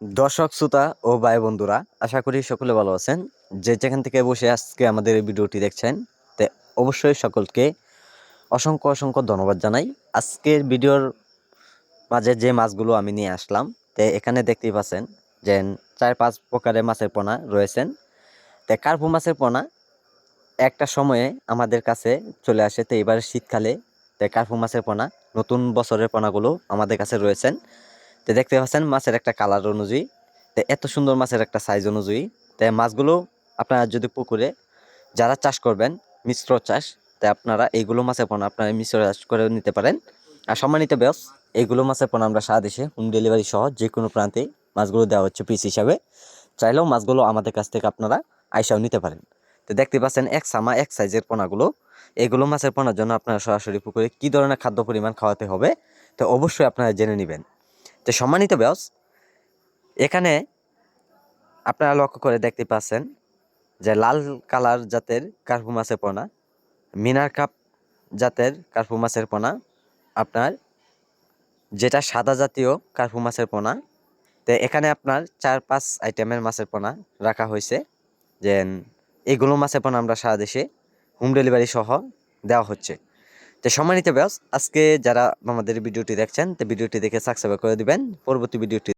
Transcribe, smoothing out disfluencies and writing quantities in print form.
দর্শক শ্রোতা ও ভাই বন্ধুরা, আশা করি সকলে ভালো আছেন। যে যেখান থেকে বসে আজকে আমাদের এই ভিডিওটি দেখছেন, তে অবশ্যই সকলকে অসংখ্য অসংখ্য ধন্যবাদ জানাই। আজকের ভিডিওর মাঝে যে মাছগুলো আমি নিয়ে আসলাম, তে এখানে দেখতেই পাচ্ছেন যে 4-5 প্রকারের মাছের পোনা রয়েছেন। তে কার্পু মাছের পোনা একটা সময়ে আমাদের কাছে চলে আসে। তো এবারে শীতকালে তে কার্পু মাছের পোনা, নতুন বছরের পোনাগুলো আমাদের কাছে রয়েছেন। তো দেখতে পাচ্ছেন মাছের একটা কালার অনুযায়ী, তো এত সুন্দর মাছের একটা সাইজ অনুযায়ী, তাই মাছগুলো আপনারা যদি পুকুরে যারা চাষ করবেন মিশ্র চাষ, তাই আপনারা এইগুলো মাছের পোনা আপনারা মিশ্র চাষ করে নিতে পারেন। আর সম্মানিত ব্যাস, এইগুলো মাছের পোনা আমরা সারা দেশে হোম ডেলিভারি সহ যে কোনো প্রান্তে মাছগুলো দেওয়া হচ্ছে পিস হিসাবে। চাইলেও মাছগুলো আমাদের কাছ থেকে আপনারা আইসাও নিতে পারেন। তো দেখতে পাচ্ছেন এক সামা এক সাইজের পোনাগুলো। এগুলো মাছের পোনার জন্য আপনারা সরাসরি পুকুরে কী ধরনের খাদ্য পরিমাণ খাওয়াতে হবে, তো অবশ্যই আপনারা জেনে নেবেন। তো সম্মানিত ব্যাস, এখানে আপনারা লক্ষ্য করে দেখতে পাচ্ছেন যে লাল কালার জাতের কার্পু মাছের পোনা, মিনার কাপ জাতের কার্পু মাছের পোনা, আপনার যেটা সাদা জাতীয় কার্পু মাছের পোনা। তো এখানে আপনার 4-5 আইটেমের মাছের পোনা রাখা হয়েছে। যে এগুলো মাছের পোনা আমরা সারা দেশে হোম ডেলিভারি সহ দেওয়া হচ্ছে। তো সম্মানিত ব্যাস, আজকে যারা আমাদের ভিডিওটি দেখছেন, তো ভিডিওটি দেখে সাবস্ক্রাইব করে দিবেন পরবর্তী ভিডিওটি